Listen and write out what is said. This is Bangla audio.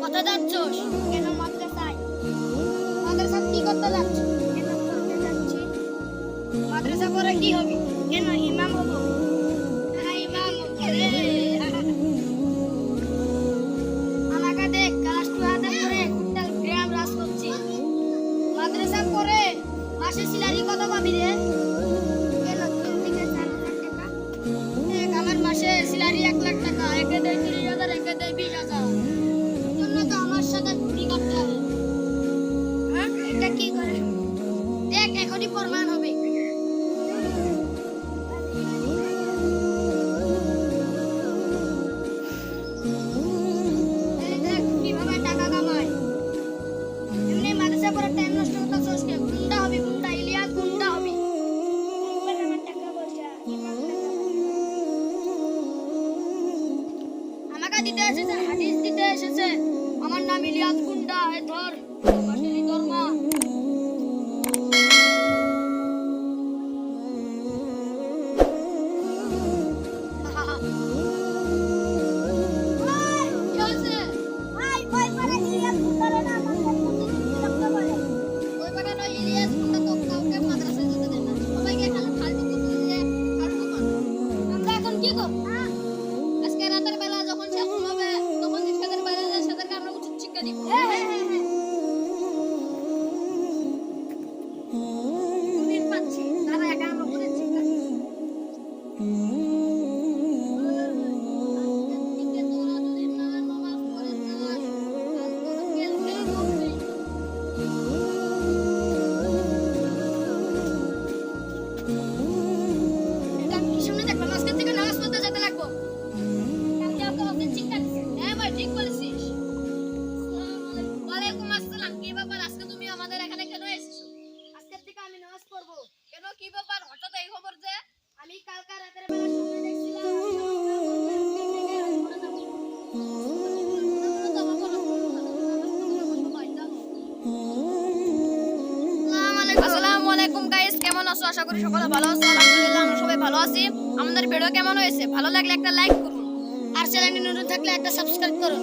কোথায় যাচ্ছস? কেন মাদ্রাসায়? মাদ্রাসা কি করতে যাচ্ছ? কেন পড়তে যাচ্ছি? মাদ্রাসা পড়ে কি হবি? কেন ইমাম হব? ইমাম রে। আমাকে দেখ ক্লাস 2 হাতে করে কুইন্টাল গ্রাম রাস করছি। মাদ্রাসা পড়ে মাসে স্যালারি কত পাবি রে? কেন 3 থেকে 4 হাজার টাকা? দেখ আমার মাসে স্যালারি 1 লাখ টাকা, একে দেয় 30,000, একে দেয় 20,000। জন্য তো আমার সাথে চুরি করতে হবে। হ্যাঁ, এটা কি করে? দেখ এখনই প্রমাণ হবে। এই দেখ কিভাবে টাকা কামায়। এমনি মাদ্রাসা পড়ার টাইম নষ্ট করতেছস কে? গুন্ডা হবি গুন্ডা, ইলিয়াস গুন্ডা হবি। বল আমার টাকা পয়সা ইমাম টাকা। আমাকে দিতে এসেছে, হাদিস দিতে এসেছে। আমার নাম ইলিয়াস গুন্ডা। এ ধর মাসেলি ধর্মা। কি হয়েছে? ভাই কই পড়া ইলিয়াস করে না আমাকে প্রতিদিন বিরক্ত করে। ওই পাড়া নয়, ইলিয়াস গুন্ডা তো কাউকে মাদ্রাসায় যেতে দেয় না। সবাইকে খালি ফালতু করতে দিয়ে ফালতু করে। আমরা এখন কি করব? আজকে রাতের বেলা যখন সে ঘুমাবে তখন সেদের বাইরে যায়, সেদেরকে আমরা উচিত শিক্ষা দিব। তুমি পাচ্ছি তারা একা আমরা উচিত শিক্ষা দিব। দিকে তোরা যদি নামাজ পড়ে যাস, আর তোরা গেল গেল করবি। এটা আমি কি শুনে দেখলাম? আজকে থেকে নামাজ পড়তে যেতে লাগবো। কালকে ওকে উচিত শিক্ষা দিছে। হ্যাঁ ভাই, ঠিক বলেছিস। ওয়ালাইকুম আসসালাম। কি ব্যাপার, আজকে তুমি আমাদের এখানে কেন এসেছো? আজকের থেকে আমি নামাজ পড়বো। কেন, কি ব্যাপার, হঠাৎ এই খবর যে? আমি কালকে রাতের বেলা স্বপ্নে দেখছিলাম আসসালামু আলাইকুম গাইস, কেমন আছো? আশা করি সকলে ভালো আছো। আলহামদুলিল্লাহ আমরা সবাই ভালো আছি। আমাদের ভিডিও কেমন হয়েছে? ভালো লাগলে একটা লাইক করুন, আর চ্যানেলে নতুন থাকলে একটা সাবস্ক্রাইব করুন।